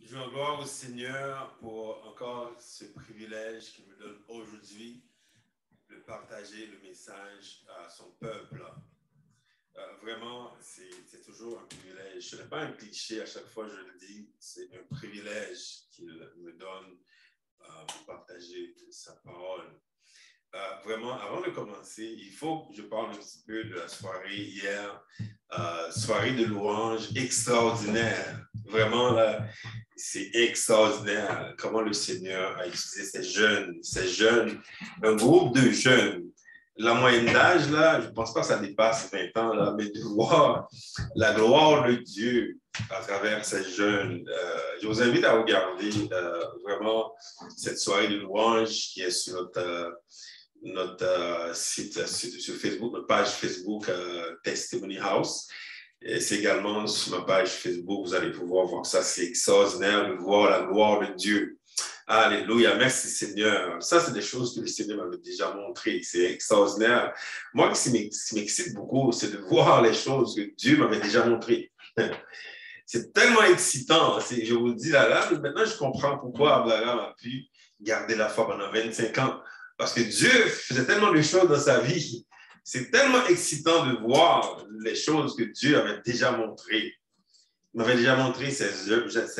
Je rends gloire au Seigneur pour encore ce privilège qu'il me donne aujourd'hui de partager le message à son peuple. Vraiment, c'est toujours un privilège. Ce n'est pas un cliché, à chaque fois je le dis, c'est un privilège qu'il me donne pour partager sa parole. Vraiment, avant de commencer, il faut que je parle un petit peu de la soirée hier. Soirée de louange extraordinaire. Vraiment, là, c'est extraordinaire comment le Seigneur a utilisé ces jeunes, un groupe de jeunes. La moyenne d'âge, là, je ne pense pas que ça dépasse 20 ans, là, mais de voir la gloire de Dieu à travers ces jeunes. Je vous invite à regarder vraiment cette soirée de louange qui est sur notre site sur Facebook, notre page Facebook Testimony House. C'est également sur ma page Facebook, vous allez pouvoir voir ça. C'est extraordinaire de voir la gloire de Dieu. Alléluia, merci Seigneur. Ça, c'est des choses que le Seigneur m'avait déjà montrées. C'est extraordinaire. Moi, ce qui m'excite beaucoup, c'est de voir les choses que Dieu m'avait déjà montrées. C'est tellement excitant. Je vous le dis là, maintenant, je comprends pourquoi Abraham a pu garder la foi pendant 25 ans. Parce que Dieu faisait tellement de choses dans sa vie. C'est tellement excitant de voir les choses que Dieu avait déjà montrées. Il m'avait déjà montré ces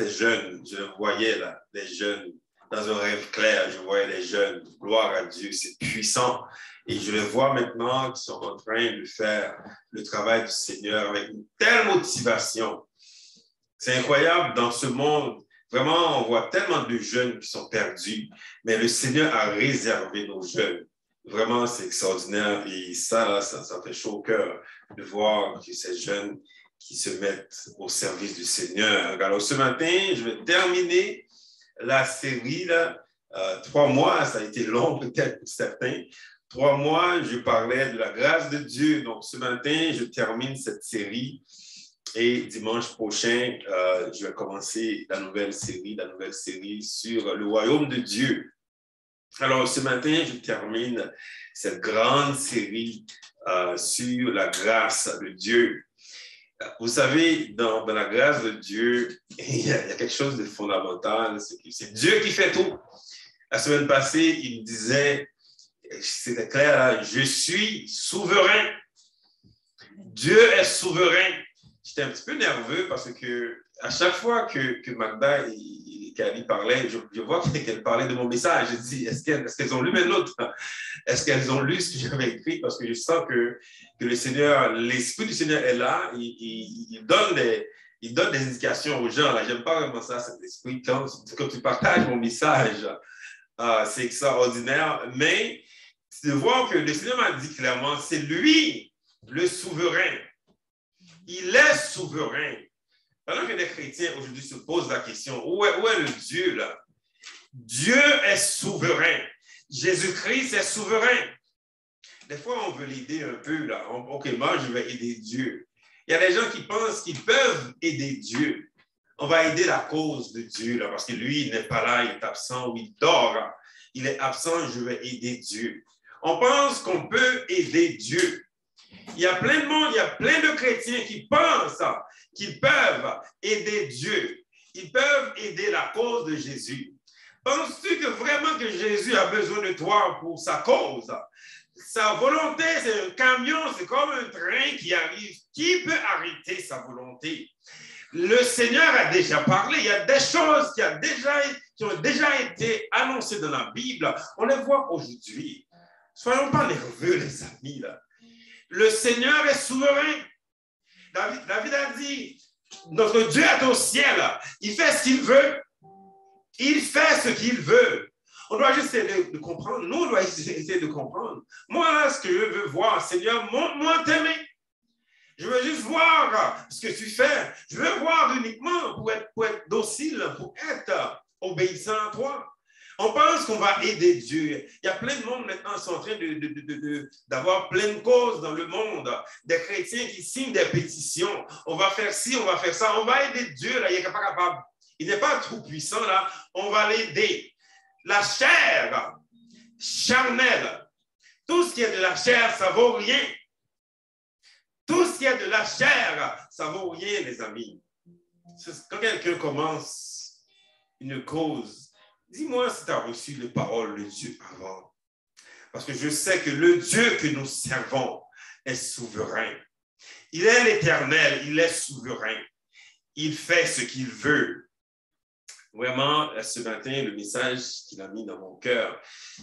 jeunes. Je voyais là, les jeunes dans un rêve clair. Je voyais les jeunes. Gloire à Dieu, c'est puissant. Et je les vois maintenant qui sont en train de faire le travail du Seigneur avec une telle motivation. C'est incroyable dans ce monde. Vraiment, on voit tellement de jeunes qui sont perdus, mais le Seigneur a réservé nos jeunes. Vraiment, c'est extraordinaire. Et ça, là, ça fait chaud au cœur de voir que ces jeunes qui se mettent au service du Seigneur. Alors, ce matin, je vais terminer la série, là. 3 mois, ça a été long peut-être pour certains. 3 mois, je parlais de la grâce de Dieu. Donc, ce matin, je termine cette série. Et dimanche prochain, je vais commencer la nouvelle série sur le royaume de Dieu. Alors, ce matin, je termine cette grande série sur la grâce de Dieu. Vous savez, dans la grâce de Dieu, il y a quelque chose de fondamental, c'est Dieu qui fait tout. La semaine passée, il disait, c'était clair, là, je suis souverain. Dieu est souverain. J'étais un petit peu nerveux parce que à chaque fois que Magda et Kali parlaient, je vois qu'elles parlaient de mon message. Je dis, est-ce qu'elles ont lu mes notes? Est-ce qu'elles ont lu ce que j'avais écrit? Parce que je sens que le Seigneur, l'Esprit du Seigneur est là. Il donne des indications aux gens. J'aime pas vraiment ça, cet esprit. Quand tu partages mon message, c'est extraordinaire. Mais de voir que le Seigneur m'a dit clairement, c'est lui le souverain. Il est souverain. Pendant que les chrétiens aujourd'hui se posent la question, où est le Dieu là? Dieu est souverain. Jésus-Christ est souverain. Des fois, on veut l'aider un peu là. OK, moi, je vais aider Dieu. Il y a des gens qui pensent qu'ils peuvent aider Dieu. On va aider la cause de Dieu là, parce que lui, il n'est pas là, il est absent ou il dort. Il est absent, je vais aider Dieu. On pense qu'on peut aider Dieu. Il y a plein de monde, il y a plein de chrétiens qui pensent qu'ils peuvent aider Dieu. Ils peuvent aider la cause de Jésus. Penses-tu que vraiment que Jésus a besoin de toi pour sa cause? Sa volonté, c'est un camion, c'est comme un train qui arrive. Qui peut arrêter sa volonté? Le Seigneur a déjà parlé. Il y a des choses qui ont déjà été annoncées dans la Bible. On les voit aujourd'hui. Soyons pas nerveux, les amis, là. Le Seigneur est souverain. David a dit, notre Dieu est au ciel. Il fait ce qu'il veut. Il fait ce qu'il veut. On doit juste essayer de comprendre. Nous, on doit essayer de comprendre. Moi, là, ce que je veux voir, Seigneur, montre-moi tes mains. Je veux juste voir ce que tu fais. Je veux voir uniquement pour être docile, pour être obéissant à toi. On pense qu'on va aider Dieu. Il y a plein de monde maintenant qui sont en train d'avoir plein de causes dans le monde. Des chrétiens qui signent des pétitions. On va faire ci, on va faire ça. On va aider Dieu, là, il n'est pas capable. Il n'est pas trop puissant, là. On va l'aider. La chair charnelle, tout ce qui est de la chair, ça ne vaut rien. Tout ce qui est de la chair, ça ne vaut rien, les amis. Quand quelqu'un commence une cause, dis-moi si tu as reçu les paroles de Dieu avant. Parce que je sais que le Dieu que nous servons est souverain. Il est l'Éternel, il est souverain. Il fait ce qu'il veut. Vraiment, ce matin, le message qu'il a mis dans mon cœur,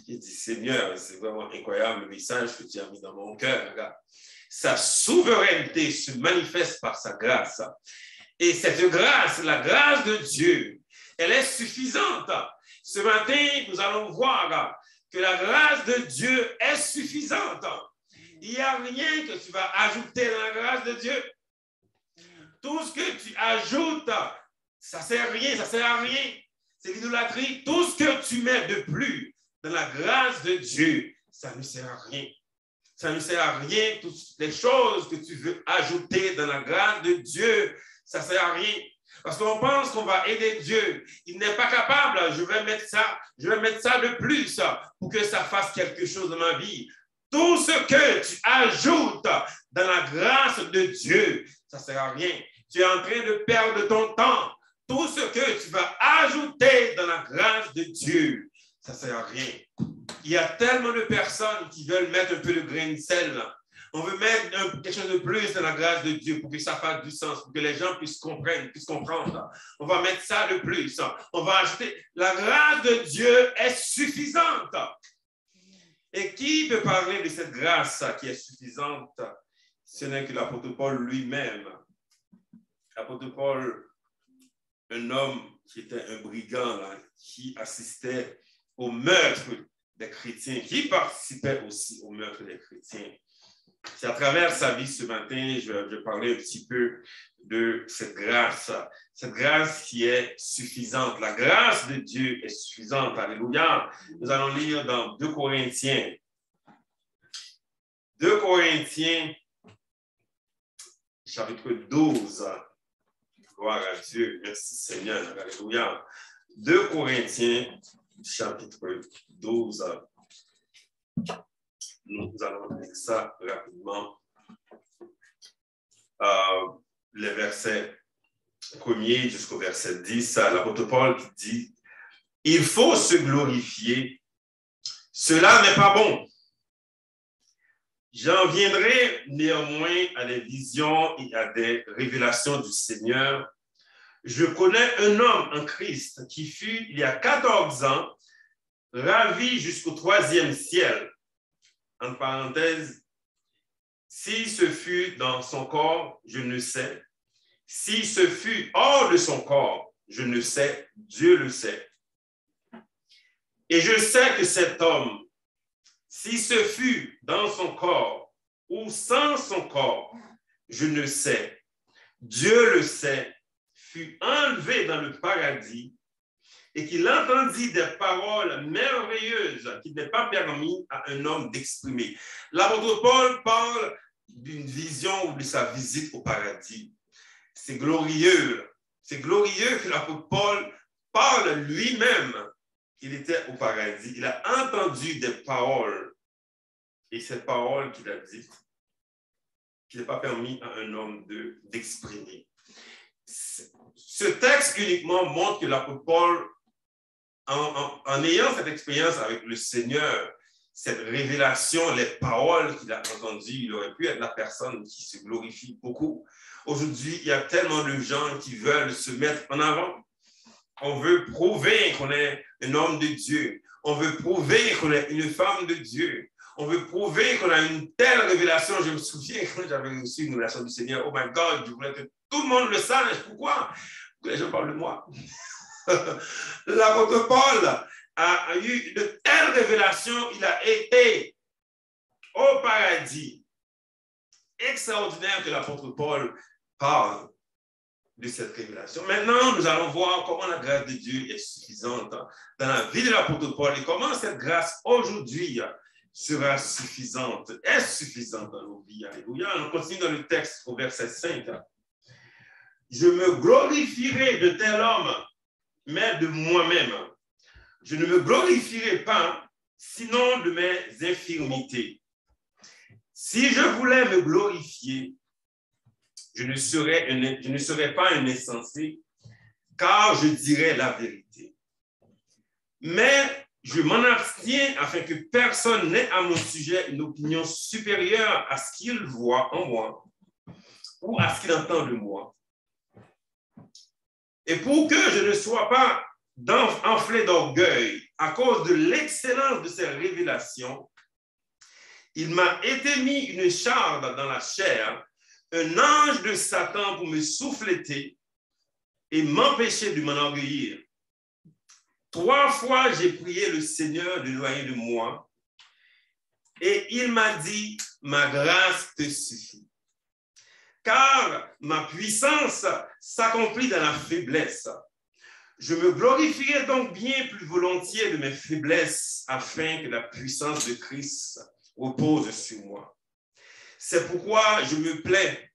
il dit, Seigneur, c'est vraiment incroyable le message que tu as mis dans mon cœur. Regarde. Sa souveraineté se manifeste par sa grâce. Et cette grâce, la grâce de Dieu, elle est suffisante. Ce matin, nous allons voir que la grâce de Dieu est suffisante. Il n'y a rien que tu vas ajouter dans la grâce de Dieu. Tout ce que tu ajoutes, ça ne sert à rien, ça ne sert à rien. C'est l'idolâtrie. Tout ce que tu mets de plus dans la grâce de Dieu, ça ne sert à rien. Ça ne sert à rien. Toutes les choses que tu veux ajouter dans la grâce de Dieu, ça ne sert à rien. Parce qu'on pense qu'on va aider Dieu. Il n'est pas capable. Je vais mettre ça de plus pour que ça fasse quelque chose dans ma vie. Tout ce que tu ajoutes dans la grâce de Dieu, ça ne sert à rien. Tu es en train de perdre ton temps. Tout ce que tu vas ajouter dans la grâce de Dieu, ça ne sert à rien. Il y a tellement de personnes qui veulent mettre un peu de grain de sel. On veut mettre quelque chose de plus dans la grâce de Dieu pour que ça fasse du sens, pour que les gens puissent comprendre. On va mettre ça de plus. On va ajouter. La grâce de Dieu est suffisante. Et qui peut parler de cette grâce qui est suffisante? Ce n'est que l'apôtre Paul lui-même. L'apôtre Paul, un homme qui était un brigand, là, qui assistait au meurtre des chrétiens, qui participait aussi au meurtre des chrétiens. C'est à travers sa vie ce matin, je vais parler un petit peu de cette grâce qui est suffisante. La grâce de Dieu est suffisante. Alléluia. Nous allons lire dans 2 Corinthiens. 2 Corinthiens, chapitre 12. Gloire à Dieu. Merci Seigneur. Alléluia. 2 Corinthiens, chapitre 12. Nous allons lire ça rapidement. Les versets 1er jusqu'au verset 10, l'apôtre Paul qui dit « Il faut se glorifier, cela n'est pas bon. J'en viendrai néanmoins à des visions et à des révélations du Seigneur. Je connais un homme en Christ qui fut, il y a 14 ans, ravi jusqu'au 3e ciel. » Entre parenthèses, si ce fut dans son corps, je ne sais. Si ce fut hors de son corps, je ne sais. Dieu le sait. Et je sais que cet homme, si ce fut dans son corps ou sans son corps, je ne sais. Dieu le sait, fut enlevé dans le paradis et qu'il entendit des paroles merveilleuses qu'il n'est pas permis à un homme d'exprimer. L'apôtre Paul parle d'une vision ou de sa visite au paradis. C'est glorieux. C'est glorieux que l'apôtre Paul parle lui-même. Il était au paradis. Il a entendu des paroles. Et ces paroles qu'il a dites, qu'il n'est pas permis à un homme d'exprimer. Ce texte uniquement montre que l'apôtre Paul, en ayant cette expérience avec le Seigneur, cette révélation, les paroles qu'il a entendues, il aurait pu être la personne qui se glorifie beaucoup. Aujourd'hui, il y a tellement de gens qui veulent se mettre en avant. On veut prouver qu'on est un homme de Dieu. On veut prouver qu'on est une femme de Dieu. On veut prouver qu'on a une telle révélation. Je me souviens quand j'avais reçu une révélation du Seigneur. Oh my God, je voulais que tout le monde le sache. Pourquoi? Pour que les gens parlent de moi. L'apôtre Paul a eu de telles révélations. Il a été au paradis. Extraordinaire que l'apôtre Paul parle de cette révélation. Maintenant, nous allons voir comment la grâce de Dieu est suffisante dans la vie de l'apôtre Paul et comment cette grâce aujourd'hui sera suffisante, est suffisante dans nos vies. Alléluia. On continue dans le texte au verset 5. Je me glorifierai de tel homme, mais de moi-même. Je ne me glorifierai pas, sinon de mes infirmités. Si je voulais me glorifier, je ne serais pas un insensé, car je dirais la vérité. mais je m'en abstiens afin que personne n'ait à mon sujet une opinion supérieure à ce qu'il voit en moi ou à ce qu'il entend de moi. Et pour que je ne sois pas enflé d'orgueil à cause de l'excellence de ces révélations, il m'a été mis une charge dans la chair, un ange de Satan pour me souffleter et m'empêcher de m'enorgueillir. 3 fois, j'ai prié le Seigneur d'éloigner de moi et il m'a dit, ma grâce te suffit. Car ma puissance s'accomplit dans la faiblesse. Je me glorifierai donc bien plus volontiers de mes faiblesses afin que la puissance de Christ repose sur moi. C'est pourquoi je me plais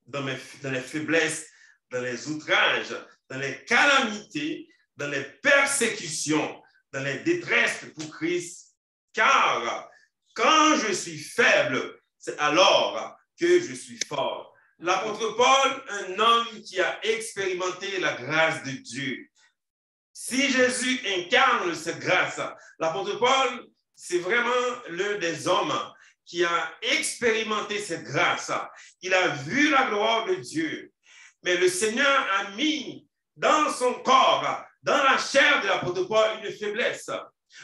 dans les faiblesses, dans les outrages, dans les calamités, dans les persécutions, dans les détresses pour Christ, car quand je suis faible, c'est alors que je suis fort. L'apôtre Paul, un homme qui a expérimenté la grâce de Dieu. Si Jésus incarne cette grâce, l'apôtre Paul, c'est vraiment l'un des hommes qui a expérimenté cette grâce. Il a vu la gloire de Dieu. Mais le Seigneur a mis dans son corps, dans la chair de l'apôtre Paul, une faiblesse.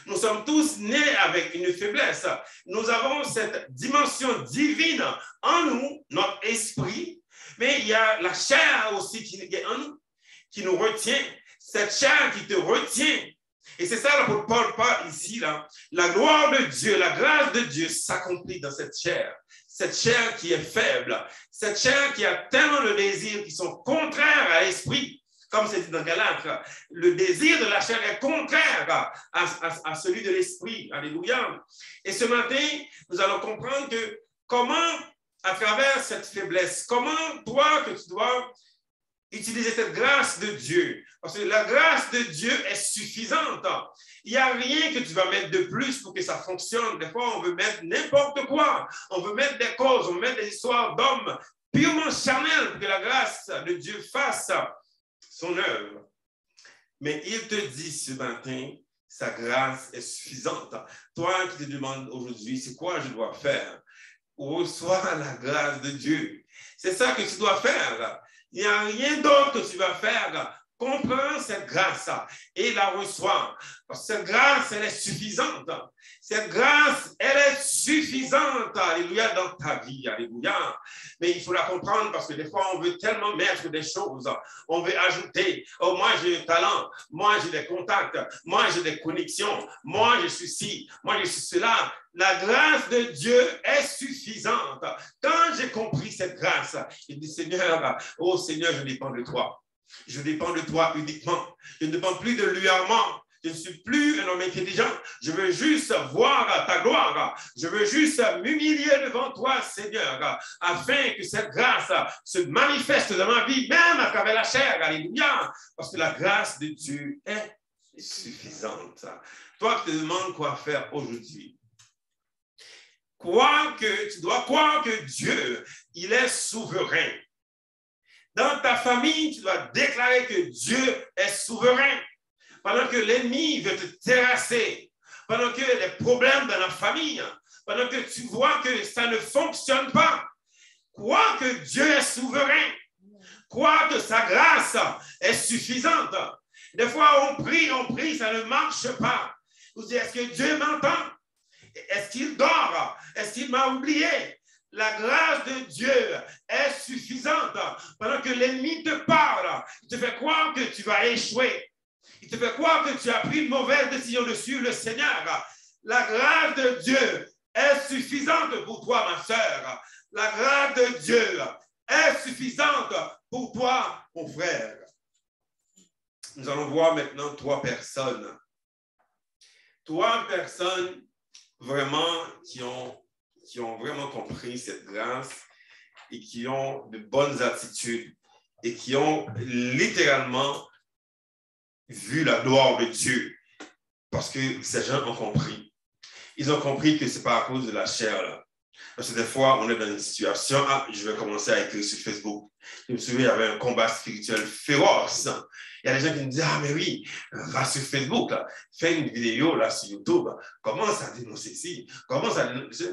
Nous sommes tous nés avec une faiblesse. Nous avons cette dimension divine en nous, notre esprit, mais il y a la chair aussi qui est en nous, qui nous retient. Cette chair qui te retient. Et c'est ça l'apôtre Paul parle ici, là. La gloire de Dieu, la grâce de Dieu s'accomplit dans cette chair qui est faible, cette chair qui a tellement de désirs qui sont contraires à l'esprit. Comme c'est dit dans Galates, le désir de la chair est contraire à celui de l'esprit. Alléluia. Et ce matin, nous allons comprendre que comment, à travers cette faiblesse, comment toi, que tu dois utiliser cette grâce de Dieu. Parce que la grâce de Dieu est suffisante. Il n'y a rien que tu vas mettre de plus pour que ça fonctionne. Des fois, on veut mettre n'importe quoi. On veut mettre des causes, on veut mettre des histoires d'hommes purement charnelles pour que la grâce de Dieu fasse son œuvre. Mais il te dit ce matin, sa grâce est suffisante. Toi qui te demandes aujourd'hui, c'est quoi je dois faire? Reçois la grâce de Dieu. C'est ça que tu dois faire. Il n'y a rien d'autre que tu vas faire. Comprends cette grâce et la reçois. Parce que cette grâce, elle est suffisante. Cette grâce, elle est suffisante, alléluia, dans ta vie, alléluia. Mais il faut la comprendre parce que des fois, on veut tellement mettre des choses. On veut ajouter, oh, moi j'ai un talent, moi j'ai des contacts, moi j'ai des connexions, moi je suis ci, moi je suis cela. La grâce de Dieu est suffisante. Quand j'ai compris cette grâce, je dis, Seigneur, oh Seigneur, je dépends de toi. Je dépends de toi uniquement. Je ne dépends plus de lui-même. Je ne suis plus un homme intelligent. Je veux juste voir ta gloire. Je veux juste m'humilier devant toi, Seigneur, afin que cette grâce se manifeste dans ma vie, même à travers la chair. Alléluia. Parce que la grâce de Dieu est suffisante. Toi qui te demandes quoi faire aujourd'hui, tu dois croire que Dieu, il est souverain. Dans ta famille, tu dois déclarer que Dieu est souverain. Pendant que l'ennemi veut te terrasser, pendant que les problèmes dans la famille, pendant que tu vois que ça ne fonctionne pas, crois que Dieu est souverain. Crois que sa grâce est suffisante. Des fois, on prie, ça ne marche pas. Vous dites, est-ce que Dieu m'entend? Est-ce qu'il dort? Est-ce qu'il m'a oublié? La grâce de Dieu est suffisante. Pendant que l'ennemi te parle, il te fait croire que tu vas échouer. Il te fait croire que tu as pris une mauvaise décision de suivre le Seigneur. La grâce de Dieu est suffisante pour toi, ma sœur. La grâce de Dieu est suffisante pour toi, mon frère. Nous allons voir maintenant 3 personnes. 3 personnes vraiment qui ont vraiment compris cette grâce et qui ont de bonnes attitudes et qui ont littéralement vu la gloire de Dieu parce que ces gens ont compris. Ils ont compris que ce n'est pas à cause de la chair, là. Parce que des fois, on est dans une situation, je vais commencer à écrire sur Facebook. Je me souviens, il y avait un combat spirituel féroce. Il y a des gens qui me disent, mais oui, va sur Facebook, là, fais une vidéo là, sur YouTube, commence à dénoncer ici, commence à dénoncer.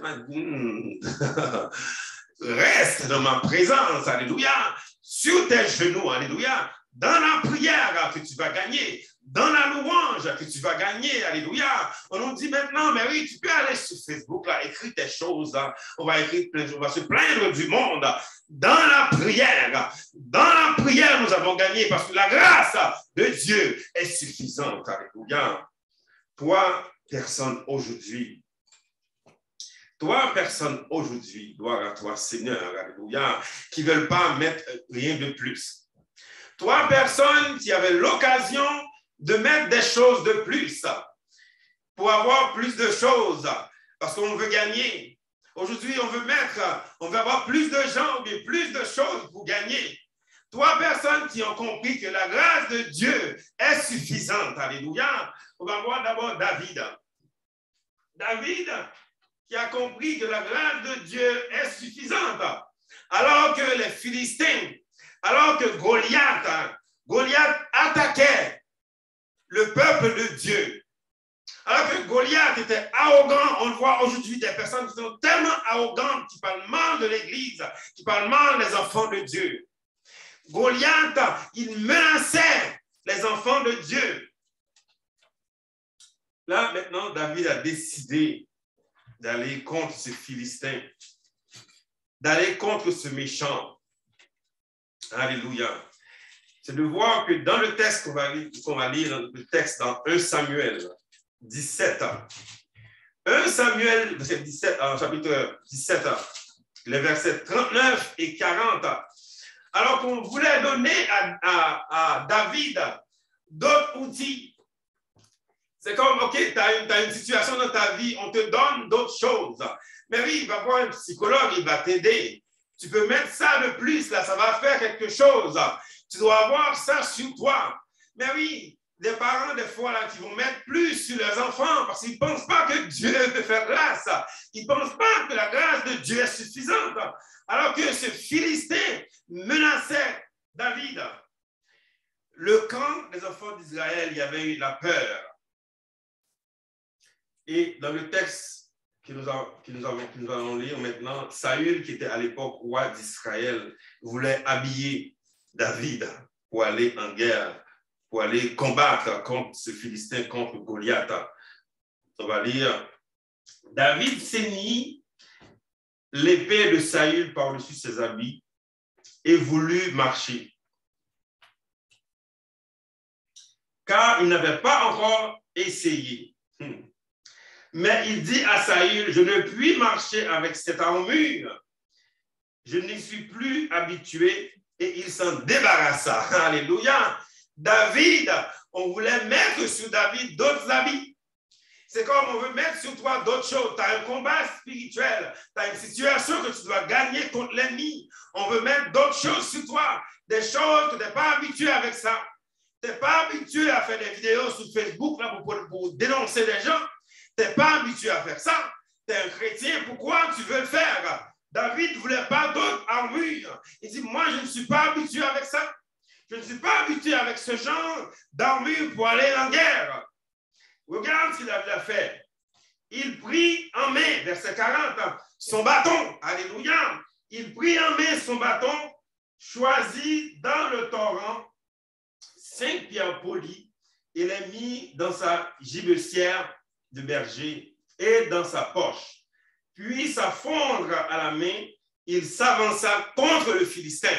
Reste dans ma présence, alléluia, sur tes genoux, alléluia, dans la prière que tu vas gagner, dans la louange que tu vas gagner, alléluia. On nous dit maintenant, mais oui, tu peux aller sur Facebook, là, écrire tes choses, là. On va se plaindre du monde. Dans la prière, nous avons gagné parce que la grâce de Dieu est suffisante, alléluia. Toi, personne aujourd'hui, gloire à toi, Seigneur, alléluia, qui ne veulent pas mettre rien de plus. Toi, personne qui avait l'occasion de mettre des choses de plus pour avoir plus de choses, parce qu'on veut gagner. Aujourd'hui, on veut avoir plus de gens, mais plus de choses pour gagner. Toi, personnes qui ont compris que la grâce de Dieu est suffisante, alléluia. On va voir d'abord David. David qui a compris que la grâce de Dieu est suffisante. Alors que les Philistins, alors que Goliath attaquait le peuple de Dieu. Alors que Goliath était arrogant, on voit aujourd'hui des personnes qui sont tellement arrogantes, qui parlent mal de l'Église, qui parlent mal des enfants de Dieu. Goliath, il menaçait les enfants de Dieu. Là, maintenant, David a décidé d'aller contre ce Philistin, d'aller contre ce méchant. Alléluia. C'est de voir que dans le texte qu'on va lire, le texte dans 1 Samuel 17, 1 Samuel 17, chapitre 17, les versets 39 et 40, alors qu'on voulait donner à David d'autres outils. C'est comme, OK, tu as une situation dans ta vie, on te donne d'autres choses. Mais oui, il va voir un psychologue, il va t'aider. Tu peux mettre ça de plus, là, ça va faire quelque chose. Tu dois avoir ça sur toi. Mais oui, des parents, des fois, là, qui vont mettre plus sur leurs enfants parce qu'ils ne pensent pas que Dieu peut faire grâce. Ils ne pensent pas que la grâce de Dieu est suffisante. Alors que ce Philistin menaçait David. Le camp des enfants d'Israël, il y avait eu la peur. Et dans le texte que nous allons lire maintenant, Saül, qui était à l'époque roi d'Israël, voulait habiller David pour aller en guerre, pour aller combattre contre ce Philistin, contre Goliath. On va lire. David ceignit l'épée de Saül par-dessus ses habits et voulut marcher. Car il n'avait pas encore essayé. Mais il dit à Saül, je ne puis marcher avec cette armure. Je n'y suis plus habitué et il s'en débarrassa. Alléluia. David, on voulait mettre sur David d'autres habits. C'est comme on veut mettre sur toi d'autres choses. Tu as un combat spirituel. Tu as une situation que tu dois gagner contre l'ennemi. On veut mettre d'autres choses sur toi. Des choses que tu n'es pas habitué avec ça. Tu n'es pas habitué à faire des vidéos sur Facebook là, pour dénoncer des gens. Tu n'es pas habitué à faire ça. Tu es un chrétien. Pourquoi tu veux le faire? David ne voulait pas d'autres armures. Il dit, moi, je ne suis pas habitué avec ça. Je ne suis pas habitué avec ce genre d'armure pour aller en guerre. Regarde ce qu'il a fait. Il prit en main, verset 40, son bâton. Alléluia. Il prit en main son bâton, choisit dans le torrent 5 pierres polies et les mit dans sa gibecière de berger et dans sa poche. Puis, s'affondre à la main, il s'avança contre le Philistin.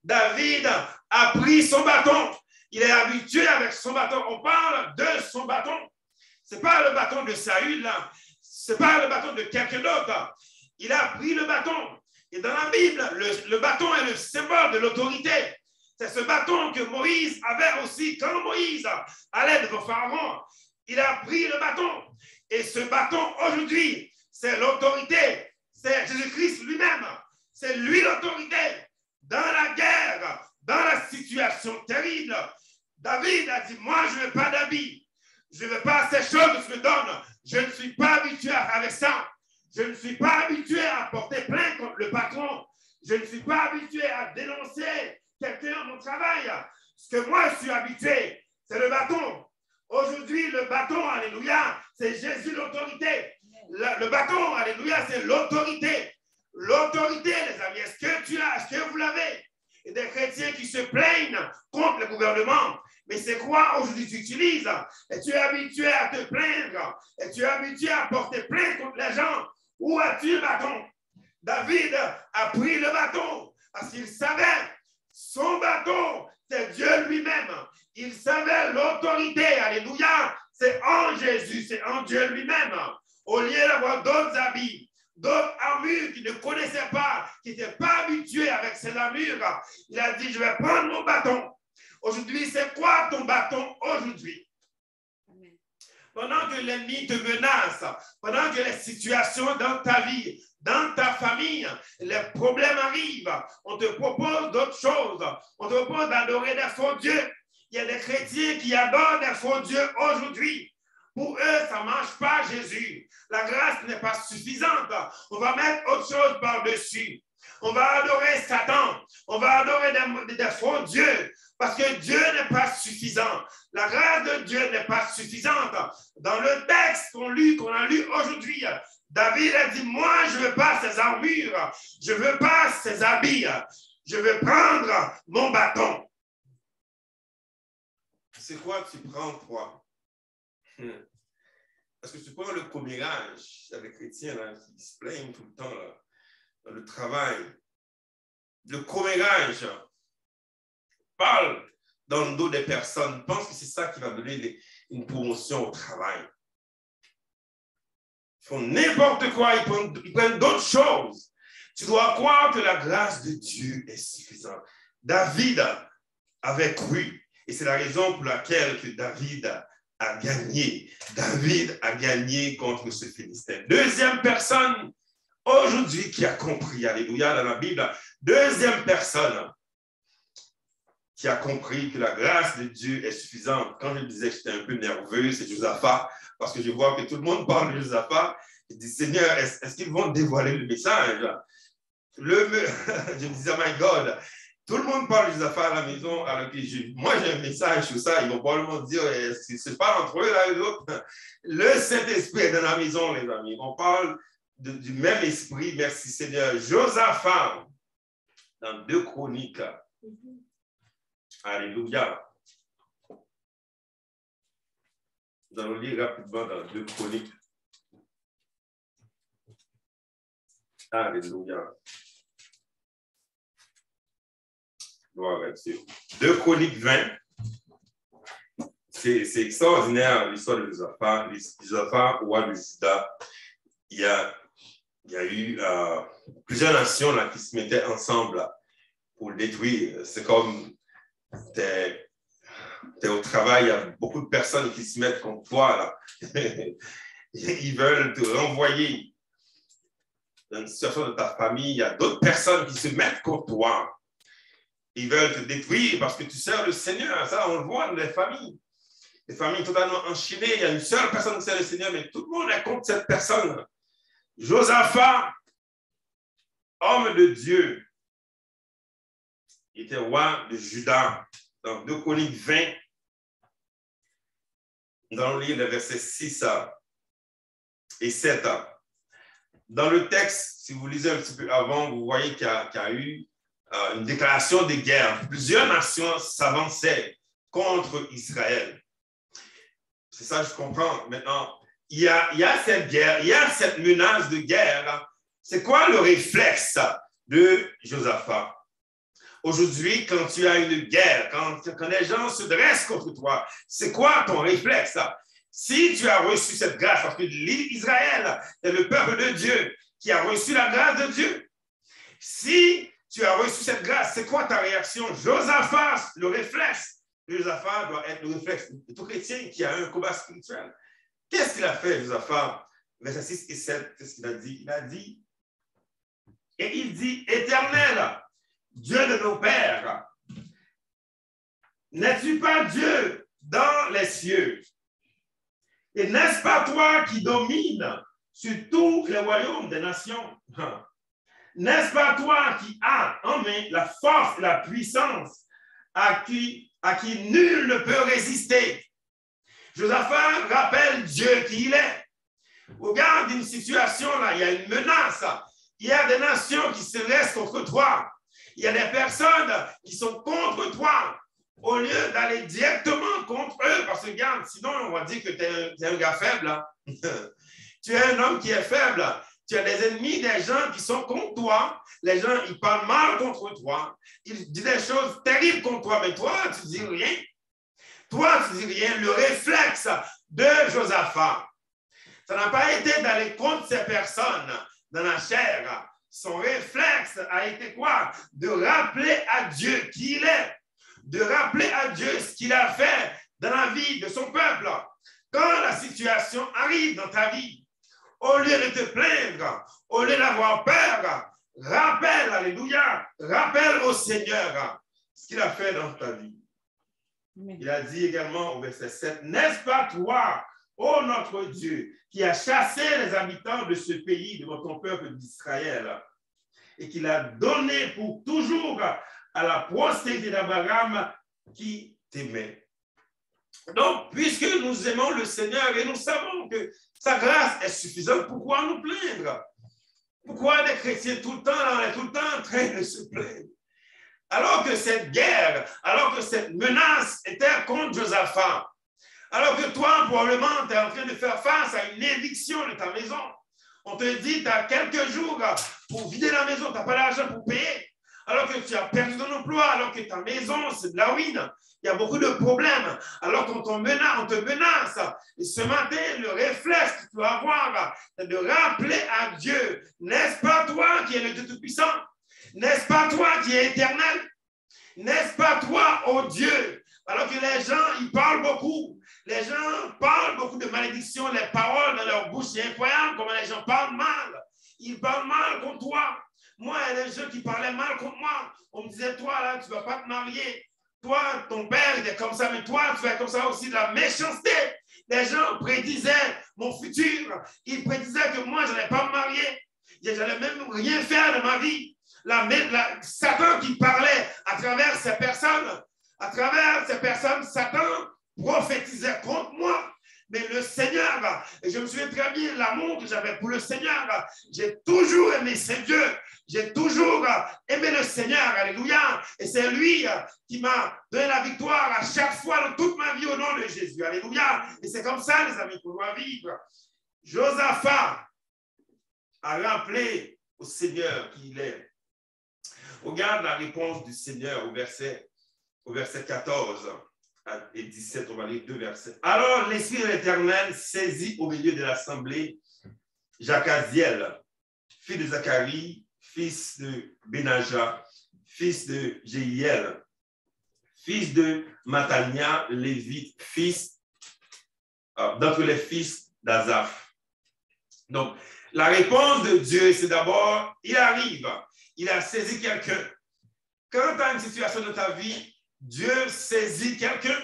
David a pris son bâton. Il est habitué avec son bâton. On parle de son bâton. Ce n'est pas le bâton de Saül, là. Ce n'est pas le bâton de quelqu'un d'autre. Il a pris le bâton. Et dans la Bible, le bâton est le symbole de l'autorité. C'est ce bâton que Moïse avait aussi. Quand Moïse allait devant Pharaon, il a pris le bâton. Et ce bâton, aujourd'hui, c'est l'autorité. C'est Jésus-Christ lui-même. C'est lui l'autorité. Dans la guerre, dans la situation terrible, David a dit, moi, je ne veux pas d'habits. Je ne veux pas ces choses que je me donne. Je ne suis pas habitué avec ça. Je ne suis pas habitué à porter plainte contre le patron. Je ne suis pas habitué à dénoncer quelqu'un à mon travail. Ce que moi, je suis habitué, c'est le bâton. Aujourd'hui, le bâton, alléluia, c'est Jésus l'autorité. Le bâton, alléluia, c'est l'autorité. L'autorité, les amis, est-ce que tu l'as? Est-ce que vous l'avez? Et des chrétiens qui se plaignent contre le gouvernement. Mais c'est quoi aujourd'hui tu utilises? Et tu es habitué à te plaindre. Et tu es habitué à porter plainte contre les gens. Où as-tu le bâton? David a pris le bâton parce qu'il savait son bâton, c'est Dieu lui-même. Il savait l'autorité, alléluia, c'est en Jésus, c'est en Dieu lui-même. Au lieu d'avoir d'autres habits, d'autres armures qu'il ne connaissait pas, qui n'étaient pas habitués avec ces armures, il a dit, je vais prendre mon bâton. Aujourd'hui, c'est quoi ton bâton aujourd'hui? Pendant que l'ennemi te menace, pendant que les situations dans ta vie, dans ta famille, les problèmes arrivent, on te propose d'autres choses. On te propose d'adorer des faux dieux. Il y a des chrétiens qui adorent des faux dieux aujourd'hui. Pour eux, ça ne marche pas, Jésus. La grâce n'est pas suffisante. On va mettre autre chose par-dessus. On va adorer Satan. On va adorer des faux dieux. Parce que Dieu n'est pas suffisant. La grâce de Dieu n'est pas suffisante. Dans le texte qu'on a lu aujourd'hui, David a dit, moi, je ne veux pas ces armures. Je ne veux pas ces habits. Je veux prendre mon bâton. C'est quoi tu prends, toi? Parce que tu prends le commérage. Il y a des chrétiens là, qui se plaignent tout le temps là, dans le travail. Le commérage parle dans le dos des personnes, pense que c'est ça qui va donner une promotion au travail. Ils font n'importe quoi, ils prennent d'autres choses. Tu dois croire que la grâce de Dieu est suffisante. David avait cru, et c'est la raison pour laquelle que David a gagné. David a gagné contre ce Philistin. Deuxième personne aujourd'hui qui a compris, alléluia, dans la Bible, deuxième personne qui a compris que la grâce de Dieu est suffisante. Quand je disais que j'étais un peu nerveux, c'est Josaphat, parce que je vois que tout le monde parle de Josaphat. Je dis, Seigneur, est-ce qu'ils vont dévoiler le message? Je me disais, my God, tout le monde parle de Josaphat à la maison, alors que moi j'ai un message sur ça, ils vont probablement dire, ils se parlent entre eux, là, les autres. Le Saint-Esprit est dans la maison, les amis. On parle du même esprit, merci Seigneur. Josaphat, dans 2 Chroniques, alléluia. Nous allons lire rapidement dans 2 Chroniques. Alléluia. Gloire à Dieu. 2 Chroniques 20. C'est extraordinaire l'histoire de Josaphat. Josaphat, roi de Juda. Il y a eu plusieurs nations là, qui se mettaient ensemble là, pour le détruire. C'est comme t'es au travail, il y a beaucoup de personnes qui se mettent contre toi. Là. Ils veulent te renvoyer. Dans une situation de ta famille, il y a d'autres personnes qui se mettent contre toi. Ils veulent te détruire parce que tu sers le Seigneur. Ça, on le voit dans les familles. Les familles totalement enchaînées. Il y a une seule personne qui sert le Seigneur, mais tout le monde est contre cette personne. Josaphat, homme de Dieu, il était roi de Juda. Dans 2 Chroniques 20, nous allons lire les versets 6 et 7. Dans le texte, si vous lisez un petit peu avant, vous voyez qu'il y a eu une déclaration de guerre. Plusieurs nations s'avançaient contre Israël. C'est ça que je comprends. Maintenant, il y a cette guerre, il y a cette menace de guerre. C'est quoi le réflexe de Josaphat? Aujourd'hui, quand tu as une guerre, quand les gens se dressent contre toi, c'est quoi ton réflexe? Si tu as reçu cette grâce, parce que Israël est le peuple de Dieu qui a reçu la grâce de Dieu. Si tu as reçu cette grâce, c'est quoi ta réaction? Josaphat, le réflexe. Josaphat doit être le réflexe de tout chrétien qui a un combat spirituel. Qu'est-ce qu'il a fait, Josaphat? Versets 6 et 7, qu'est-ce qu'il a dit? Il a dit, et il dit, Éternel, Dieu de nos pères, n'es-tu pas Dieu dans les cieux? Et n'est-ce pas toi qui domines sur tous les royaumes des nations. N'est-ce pas toi qui as en main la force et la puissance à qui nul ne peut résister? Josaphat rappelle Dieu qui il est. Regarde une situation là, il y a une menace. Il y a des nations qui se restent contre toi. Il y a des personnes qui sont contre toi. Au lieu d'aller directement contre eux, parce que regarde, sinon on va dire que tu es un gars faible. Hein? Tu es un homme qui est faible. Tu as des ennemis, des gens qui sont contre toi. Les gens, ils parlent mal contre toi. Ils disent des choses terribles contre toi, mais toi, tu ne dis rien. Toi, tu ne dis rien. Le réflexe de Josaphat, ça n'a pas été d'aller contre ces personnes dans la chair. Son réflexe a été quoi? De rappeler à Dieu qui il est. De rappeler à Dieu ce qu'il a fait dans la vie de son peuple. Quand la situation arrive dans ta vie, au lieu de te plaindre, au lieu d'avoir peur, rappelle, alléluia, rappelle au Seigneur ce qu'il a fait dans ta vie. Il a dit également au verset 7, « N'est-ce pas toi, ô notre Dieu, qui a chassé les habitants de ce pays, de ton peuple d'Israël, et qui l'a donné pour toujours à la postérité d'Abraham qui t'aimait. » Donc, puisque nous aimons le Seigneur et nous savons que sa grâce est suffisante, pourquoi nous plaindre? Pourquoi les chrétiens tout le temps, on est tout le temps en train de se plaindre? Alors que cette guerre, alors que cette menace était contre Josaphat, alors que toi, probablement, tu es en train de faire face à une éviction de ta maison. On te dit, tu as quelques jours pour vider la maison, tu n'as pas d'argent pour payer. Alors que tu as perdu ton emploi, alors que ta maison, c'est de la ruine. Il y a beaucoup de problèmes. Alors qu'on te menace. Et ce matin, le réflexe que tu dois avoir, c'est de rappeler à Dieu, n'est-ce pas toi qui es le Dieu Tout-Puissant? N'est-ce pas toi qui es éternel? N'est-ce pas toi, ô Dieu? Alors que les gens, ils parlent beaucoup. Les gens parlent beaucoup de malédictions, les paroles dans leur bouche. C'est incroyable comment les gens parlent mal. Ils parlent mal contre toi. Moi, il y a des gens qui parlaient mal contre moi. On me disait, toi, là, tu ne vas pas te marier. Toi, ton père était comme ça, mais toi, tu fais comme ça aussi de la méchanceté. Les gens prédisaient mon futur. Ils prédisaient que moi, je n'allais pas me marier. Je n'allais même rien faire de ma vie. Satan qui parlait à travers ces personnes, Satan prophétisait contre moi. Mais le Seigneur, et je me souviens très bien l'amour que j'avais pour le Seigneur, j'ai toujours aimé ce Dieu, j'ai toujours aimé le Seigneur, alléluia, et c'est lui qui m'a donné la victoire à chaque fois de toute ma vie au nom de Jésus, alléluia, et c'est comme ça, les amis, qu'on doit vivre. Josaphat a rappelé au Seigneur qui il est. Regarde la réponse du Seigneur au verset 14. Et 17, on va lire 2 versets. Alors l'Esprit de l'Éternel saisit au milieu de l'assemblée Jacaziel, fils de Zacharie, fils de Benaja, fils de Jéhiel, fils de Matania, lévite, fils d'entre les fils d'Azaph. Donc, la réponse de Dieu, c'est d'abord, il arrive, il a saisi quelqu'un. Quand tu as une situation dans ta vie, Dieu saisit quelqu'un,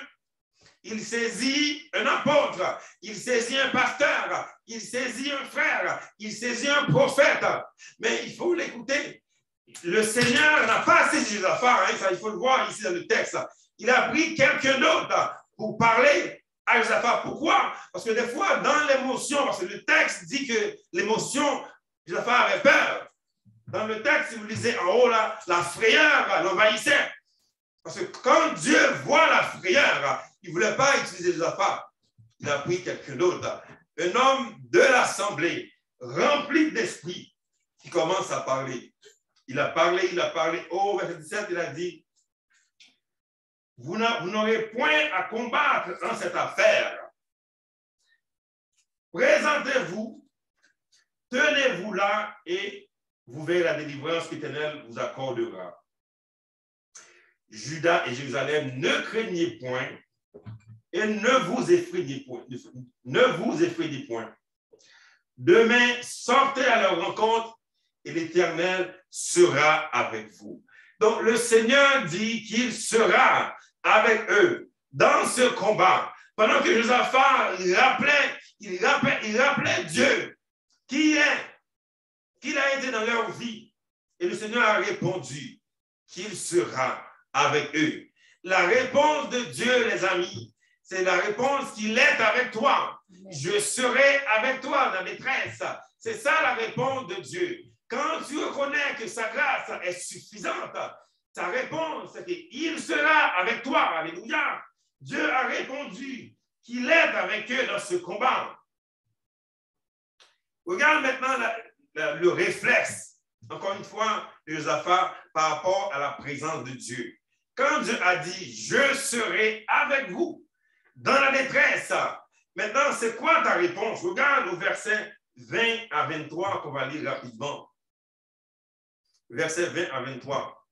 il saisit un apôtre, il saisit un pasteur, il saisit un frère, il saisit un prophète. Mais il faut l'écouter. Le Seigneur n'a pas saisi Josaphat, ça, il faut le voir ici dans le texte. Il a pris quelqu'un d'autre pour parler à Josaphat. Pourquoi? Parce que des fois, dans l'émotion, parce que le texte dit que l'émotion, Josaphat avait peur. Dans le texte, si vous lisez en haut, là, la frayeur l'envahissait. Parce que quand Dieu voit la frayeur, il ne voulait pas utiliser Josaphat. Il a pris quelqu'un d'autre. Un homme de l'assemblée, rempli d'esprit, qui commence à parler. Il a parlé. Au verset 17, il a dit, vous n'aurez point à combattre dans cette affaire. Présentez-vous, tenez-vous là et vous verrez la délivrance qu'Éternel vous accordera. Juda et Jérusalem, ne craignez point et ne vous effrayez point. Demain, sortez à leur rencontre et l'Éternel sera avec vous. Donc, le Seigneur dit qu'il sera avec eux dans ce combat. Pendant que Josaphat, il rappelait Dieu. qu'il a été dans leur vie. Et le Seigneur a répondu qu'il sera avec eux. La réponse de Dieu, les amis, c'est la réponse qu'il est avec toi. Je serai avec toi dans la détresse. C'est ça la réponse de Dieu. Quand tu reconnais que sa grâce est suffisante, sa réponse, c'est qu'il sera avec toi. Alléluia. Dieu a répondu qu'il est avec eux dans ce combat. Regarde maintenant le réflexe, encore une fois, de Josaphat par rapport à la présence de Dieu. Quand Dieu a dit, je serai avec vous dans la détresse, maintenant, c'est quoi ta réponse? Regarde au verset 20 à 23 qu'on va lire rapidement. Verset 20 à 23.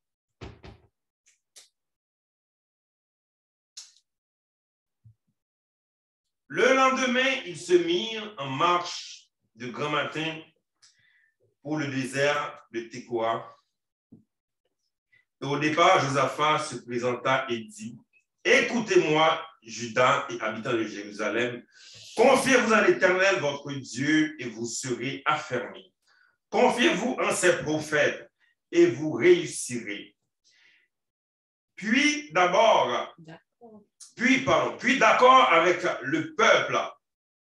Le lendemain, ils se mirent en marche de grand matin pour le désert de Tekoa. Et au départ, Josaphat se présenta et dit, « Écoutez-moi, Juda et habitants de Jérusalem, confiez-vous en l'Éternel, votre Dieu, et vous serez affermis. Confiez-vous en ses prophètes, et vous réussirez. » Puis d'accord avec le peuple,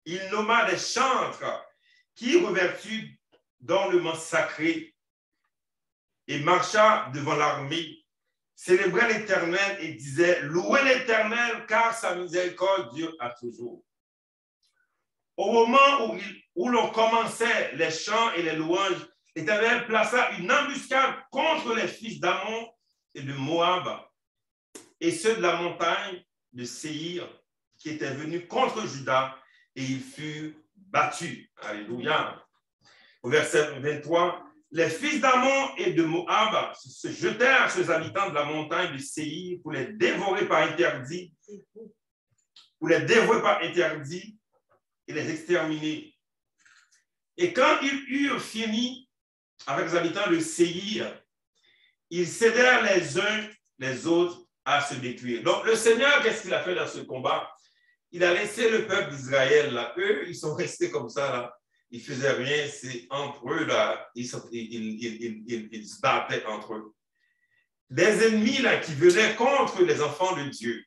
il nomma des chantres qui revêtus d'ornements sacrés et marcha devant l'armée, célébrait l'Éternel et disait, louez l'Éternel car sa miséricorde dure à toujours. Au moment où l'on commençait les chants et les louanges, l'Éternel plaça une embuscade contre les fils d'Ammon et de Moab et ceux de la montagne de Séhir qui étaient venus contre Juda et ils furent battus. Alléluia. Au verset 23, les fils d'Ammon et de Moab se jetèrent sur les habitants de la montagne de Séhir pour les dévorer par interdit, et les exterminer. Et quand ils eurent fini avec les habitants de Séhir, ils cédèrent les uns les autres à se détruire. Donc le Seigneur, qu'est-ce qu'il a fait dans ce combat? Il a laissé le peuple d'Israël là. Eux, ils sont restés comme ça là. Ils ne faisaient rien, c'est entre eux, là, ils se battaient entre eux. Des ennemis là, qui venaient contre les enfants de Dieu.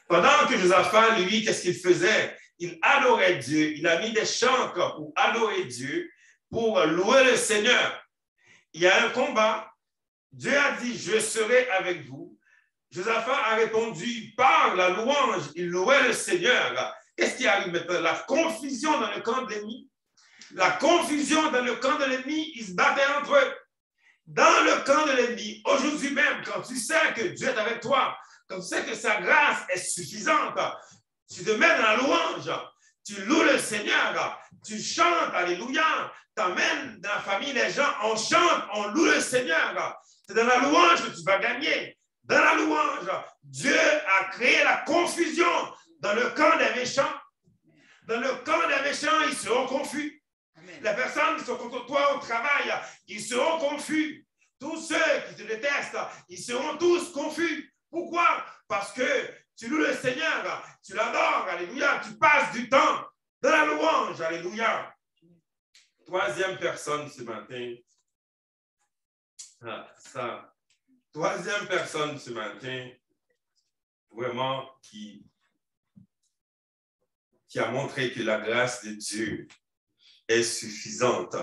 Pendant que Josaphat, lui, qu'est-ce qu'il faisait? Il adorait Dieu. Il a mis des chants pour adorer Dieu, pour louer le Seigneur. Il y a un combat. Dieu a dit, je serai avec vous. Josaphat a répondu par la louange. Il louait le Seigneur. Qu'est-ce qui arrive maintenant? La confusion dans le camp de l'ennemi. La confusion dans le camp de l'ennemi, ils se battaient entre eux. Dans le camp de l'ennemi, aujourd'hui même, quand tu sais que Dieu est avec toi, quand tu sais que sa grâce est suffisante, tu te mets dans la louange, tu loues le Seigneur, tu chantes, alléluia, tu amènes dans la famille les gens, on chante, on loue le Seigneur. C'est dans la louange que tu vas gagner. Dans la louange, Dieu a créé la confusion dans le camp des méchants. Dans le camp des méchants, ils seront confus. Les personnes qui sont contre toi au travail, ils seront confus. Tous ceux qui te détestent, ils seront tous confus. Pourquoi? Parce que tu loues le Seigneur, tu l'adores, alléluia, tu passes du temps dans la louange, alléluia. Troisième personne ce matin, troisième personne ce matin, vraiment qui a montré que la grâce de Dieu est suffisante.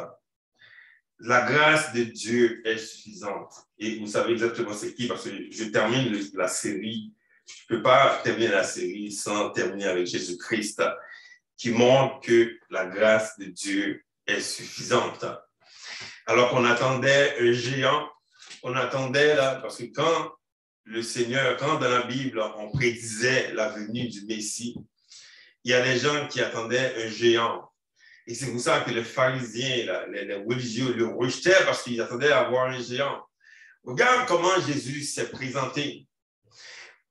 La grâce de Dieu est suffisante. Et vous savez exactement c'est qui, parce que je termine la série. Je ne peux pas terminer la série sans terminer avec Jésus-Christ, qui montre que la grâce de Dieu est suffisante. Alors qu'on attendait un géant, on attendait là, parce que quand le Seigneur, quand dans la Bible, on prédisait la venue du Messie, il y a des gens qui attendaient un géant. Et c'est pour ça que les pharisiens, là, les religieux le rejetaient parce qu'ils attendaient à voir un géant. Regarde comment Jésus s'est présenté.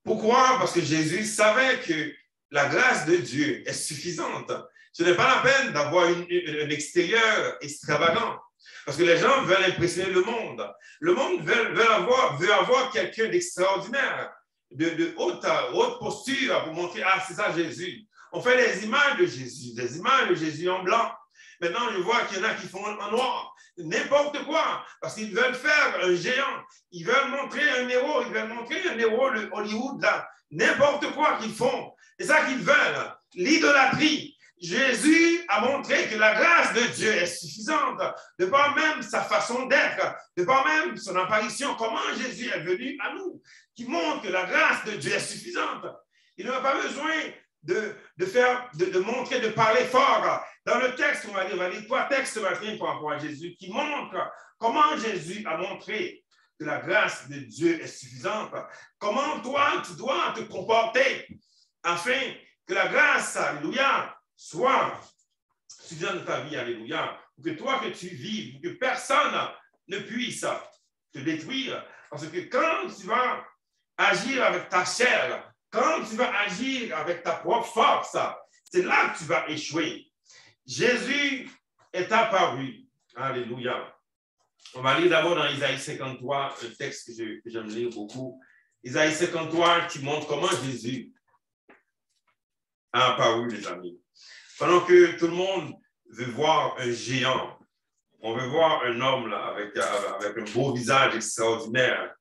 Pourquoi? Parce que Jésus savait que la grâce de Dieu est suffisante. Ce n'est pas la peine d'avoir un extérieur extravagant. Parce que les gens veulent impressionner le monde. Le monde veut avoir quelqu'un d'extraordinaire, de haute posture pour montrer, ah, c'est ça Jésus. On fait des images de Jésus en blanc. Maintenant, je vois qu'il y en a qui font en noir. N'importe quoi, parce qu'ils veulent faire un géant. Ils veulent montrer un héros. Ils veulent montrer un héros de Hollywood, là. N'importe quoi qu'ils font. C'est ça qu'ils veulent. L'idolâtrie. Jésus a montré que la grâce de Dieu est suffisante, de par même sa façon d'être, de par même son apparition, comment Jésus est venu à nous, qui montre que la grâce de Dieu est suffisante. Il n'a pas besoin de montrer, de parler fort. Dans le texte, on va lire 3 textes ce matin par rapport à Jésus qui montrent comment Jésus a montré que la grâce de Dieu est suffisante. Comment toi, tu dois te comporter afin que la grâce, alléluia, soit suffisante dans ta vie, alléluia, pour que toi, que tu vives, pour que personne ne puisse te détruire. Parce que quand tu vas agir avec ta chair, quand tu vas agir avec ta propre force, c'est là que tu vas échouer. Jésus est apparu. Alléluia. On va lire d'abord dans Isaïe 53, un texte que j'aime lire beaucoup. Isaïe 53 qui montre comment Jésus a apparu, les amis. Pendant que tout le monde veut voir un géant, on veut voir un homme là, avec un beau visage extraordinaire.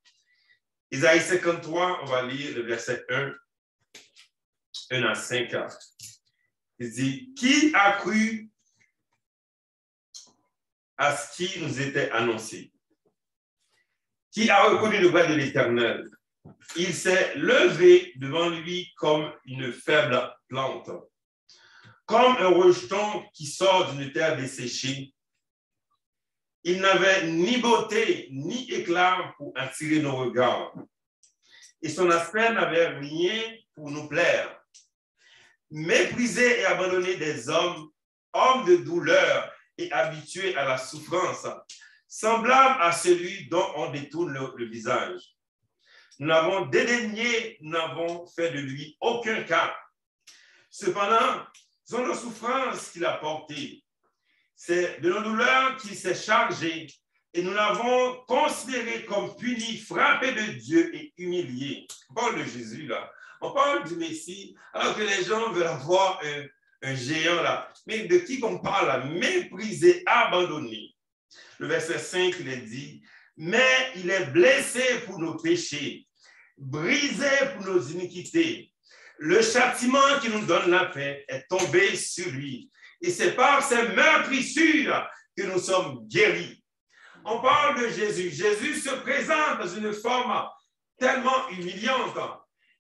Isaïe 53, on va lire le verset 1 à 5. Il dit, qui a cru à ce qui nous était annoncé? Qui a reconnu le bras de l'Éternel? Il s'est levé devant lui comme une faible plante, comme un rejeton qui sort d'une terre desséchée. Il n'avait ni beauté ni éclat pour attirer nos regards, et son aspect n'avait rien pour nous plaire. Méprisé et abandonné des hommes, homme de douleur et habitué à la souffrance, semblable à celui dont on détourne le visage. Nous l'avons dédaigné, nous n'avons fait de lui aucun cas. Cependant, ce sont nos souffrances qu'il a portées. C'est de nos douleurs qu'il s'est chargé et nous l'avons considéré comme puni, frappé de Dieu et humilié. On parle de Jésus là. On parle du Messie, alors que les gens veulent avoir un géant là. Mais de qui qu'on parle là? Méprisé, abandonné. Le verset 5, il est dit, mais il est blessé pour nos péchés, brisé pour nos iniquités. Le châtiment qui nous donne la paix est tombé sur lui. Et c'est par ces meurtrissures que nous sommes guéris. On parle de Jésus. Jésus se présente dans une forme tellement humiliante.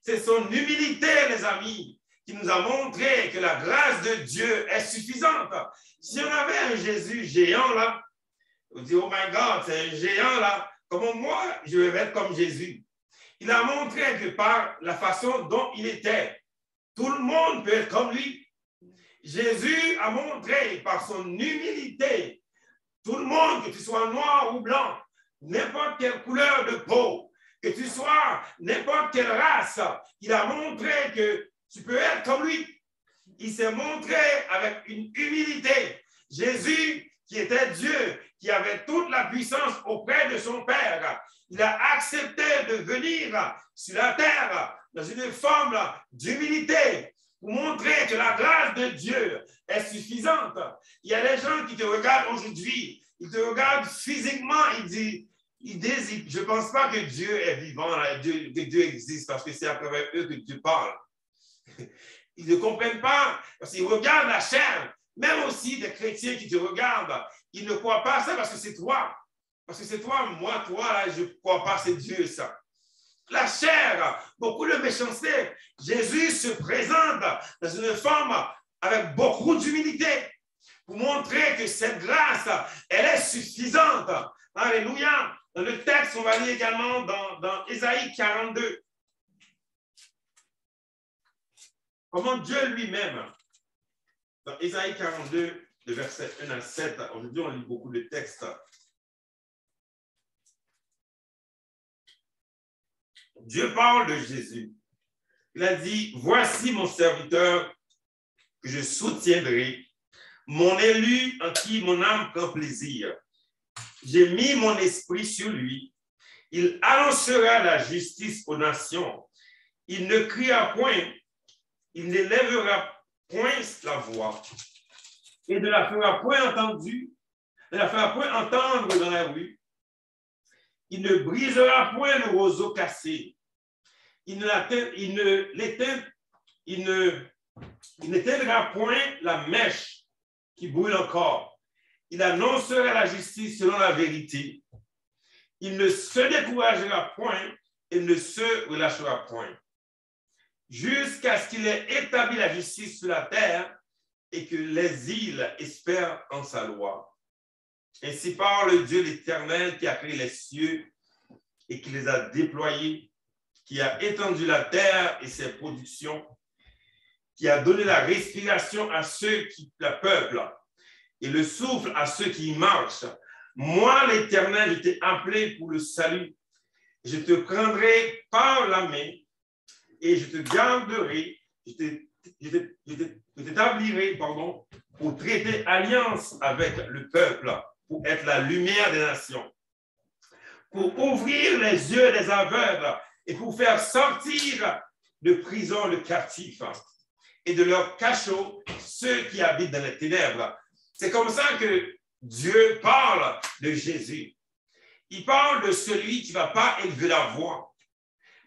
C'est son humilité, les amis, qui nous a montré que la grâce de Dieu est suffisante. Si on avait un Jésus géant là, on dit, oh my God, c'est un géant là, comment moi, je vais être comme Jésus? Il a montré que par la façon dont il était, tout le monde peut être comme lui. Jésus a montré par son humilité, tout le monde, que tu sois noir ou blanc, n'importe quelle couleur de peau, que tu sois n'importe quelle race, il a montré que tu peux être comme lui. Il s'est montré avec une humilité. Jésus, qui était Dieu, qui avait toute la puissance auprès de son Père, il a accepté de venir sur la terre dans une forme d'humilité pour montrer que la grâce de Dieu est suffisante. Il y a des gens qui te regardent aujourd'hui, ils te regardent physiquement, ils disent, je ne pense pas que Dieu est vivant, que Dieu existe, parce que c'est à travers eux que Dieu parle. Ils ne comprennent pas, parce qu'ils regardent la chair. Même aussi des chrétiens qui te regardent, ils ne croient pas ça parce que c'est toi. Parce que c'est toi, moi, toi, là, je ne crois pas, c'est Dieu, ça. La chair, beaucoup de méchanceté. Jésus se présente dans une forme avec beaucoup d'humilité pour montrer que cette grâce, elle est suffisante. Alléluia. Dans le texte, on va lire également dans Ésaïe 42. Comment Dieu lui-même, dans Ésaïe 42, de versets 1 à 7, aujourd'hui on lit beaucoup de textes. Dieu parle de Jésus. Il a dit, voici mon serviteur que je soutiendrai, mon élu en qui mon âme prend plaisir. J'ai mis mon esprit sur lui. Il annoncera la justice aux nations. Il ne criera point, il n'élèvera point la voix. et ne la fera point entendue, ne la fera point entendre dans la rue. Il ne brisera point le roseau cassé. Il n'éteindra point la mèche qui brûle encore. Il annoncera la justice selon la vérité. Il ne se découragera point et ne se relâchera point, jusqu'à ce qu'il ait établi la justice sur la terre et que les îles espèrent en sa loi. Ainsi parle Dieu l'Éternel qui a créé les cieux et qui les a déployés, qui a étendu la terre et ses productions, qui a donné la respiration à ceux qui la peuplent et le souffle à ceux qui y marchent. Moi, l'Éternel, je t'ai appelé pour le salut. Je te prendrai par la main et je te garderai, je t'établirai, pour traiter alliance avec le peuple, pour être la lumière des nations, pour ouvrir les yeux des aveugles et pour faire sortir de prison le captif et de leur cachot ceux qui habitent dans les ténèbres. C'est comme ça que Dieu parle de Jésus. Il parle de celui qui ne va pas élever la voix,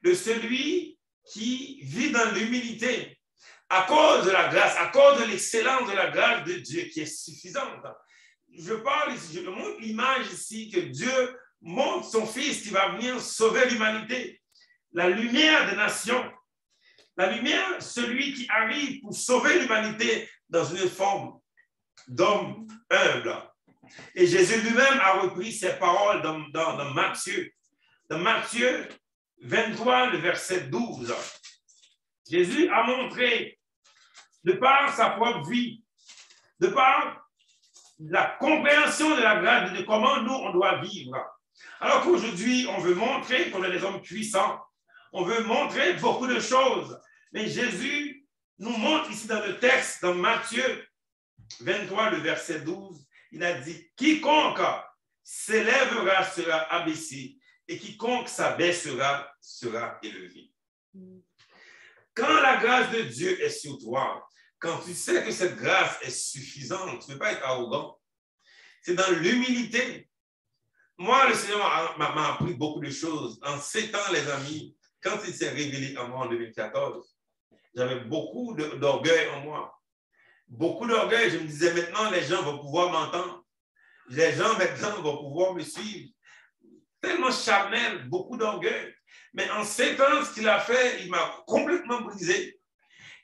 de celui qui vit dans l'humilité à cause de la grâce, à cause de l'excellence de la grâce de Dieu qui est suffisante. Je parle ici, je montre l'image ici que Dieu montre son Fils qui va venir sauver l'humanité, la lumière des nations, la lumière, celui qui arrive pour sauver l'humanité dans une forme d'homme humble. Et Jésus lui-même a repris ces paroles dans Matthieu. Dans Matthieu 23, le verset 12. Jésus a montré, de par sa propre vie, de par la compréhension de la grâce de comment nous, on doit vivre. Alors qu'aujourd'hui, on veut montrer qu'on est des hommes puissants. On veut montrer beaucoup de choses. Mais Jésus nous montre ici dans le texte, dans Matthieu 23, le verset 12, il a dit, quiconque s'élèvera sera abaissé et quiconque s'abaissera sera élevé. Quand la grâce de Dieu est sur toi, quand tu sais que cette grâce est suffisante, tu ne peux pas être arrogant. C'est dans l'humilité. Moi, le Seigneur m'a appris beaucoup de choses. En 7 ans, les amis, quand il s'est révélé à moi en 2014, j'avais beaucoup d'orgueil en moi. Beaucoup d'orgueil. Je me disais, maintenant, les gens vont pouvoir m'entendre. Les gens, maintenant, vont pouvoir me suivre. Tellement charnel, beaucoup d'orgueil. Mais en 7 ans, ce qu'il a fait, il m'a complètement brisé.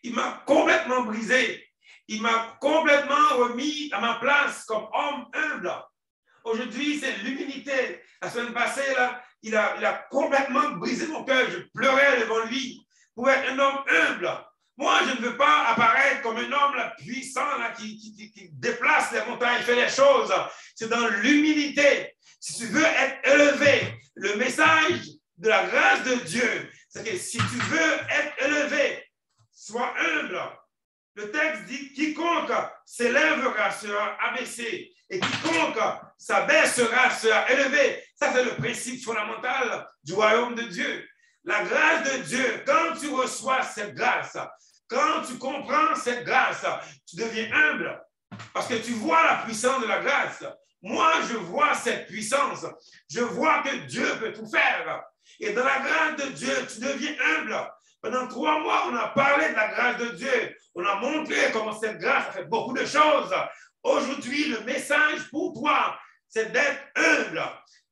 Il m'a complètement brisé. Il m'a complètement remis à ma place comme homme humble. Aujourd'hui, c'est l'humilité. La semaine passée, là, il a complètement brisé mon cœur. Je pleurais devant lui pour être un homme humble. Moi, je ne veux pas apparaître comme un homme là, puissant là, qui déplace les montagnes, fait les choses. C'est dans l'humilité. Si tu veux être élevé, le message de la grâce de Dieu, c'est que si tu veux être élevé, sois humble. Le texte dit, quiconque s'élèvera sera abaissé et quiconque s'abaissera sera élevé. Ça, c'est le principe fondamental du royaume de Dieu. La grâce de Dieu, quand tu reçois cette grâce, quand tu comprends cette grâce, tu deviens humble parce que tu vois la puissance de la grâce. Moi, je vois cette puissance. Je vois que Dieu peut tout faire. Et dans la grâce de Dieu, tu deviens humble. Pendant 3 mois, on a parlé de la grâce de Dieu. On a montré comment cette grâce a fait beaucoup de choses. Aujourd'hui, le message pour toi, c'est d'être humble.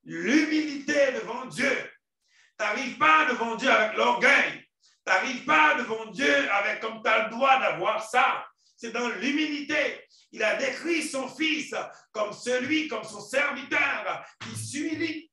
L'humilité devant Dieu. Tu n'arrives pas devant Dieu avec l'orgueil. Tu n'arrives pas devant Dieu avec comme tu as le droit d'avoir ça. C'est dans l'humilité. Il a décrit son Fils comme son serviteur qui s'humilie.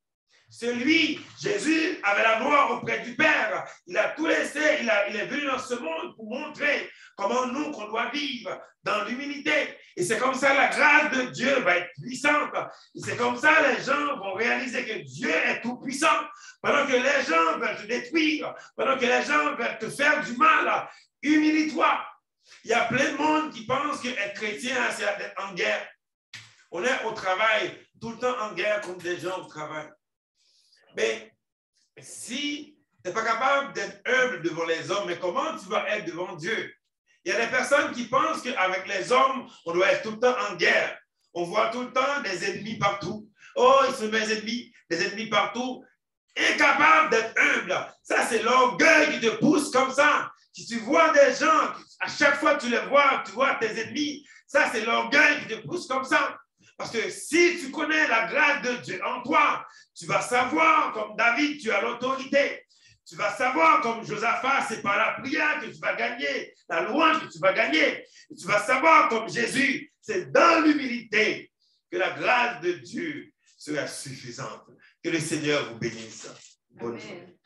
Jésus avait la gloire auprès du Père. Il a tout laissé. Il est venu dans ce monde pour montrer comment nous, qu'on doit vivre dans l'humilité. Et c'est comme ça la grâce de Dieu va être puissante. Et c'est comme ça les gens vont réaliser que Dieu est tout puissant. Pendant que les gens veulent te détruire, pendant que les gens veulent te faire du mal, humilie-toi. Il y a plein de monde qui pense qu'être chrétien, c'est être en guerre. On est au travail, tout le temps en guerre contre des gens au travail. Mais si tu n'es pas capable d'être humble devant les hommes, mais comment tu vas être devant Dieu? Il y a des personnes qui pensent qu'avec les hommes, on doit être tout le temps en guerre. On voit tout le temps des ennemis partout. Oh, ils sont des ennemis partout. Incapable d'être humble. Ça, c'est l'orgueil qui te pousse comme ça. Si tu vois des gens, à chaque fois que tu les vois, tu vois tes ennemis, ça, c'est l'orgueil qui te pousse comme ça. Parce que si tu connais la grâce de Dieu en toi, tu vas savoir, comme David, tu as l'autorité. Tu vas savoir, comme Josaphat, c'est par la prière que tu vas gagner, la louange que tu vas gagner. Et tu vas savoir, comme Jésus, c'est dans l'humilité que la grâce de Dieu sera suffisante. Que le Seigneur vous bénisse. Bonne journée.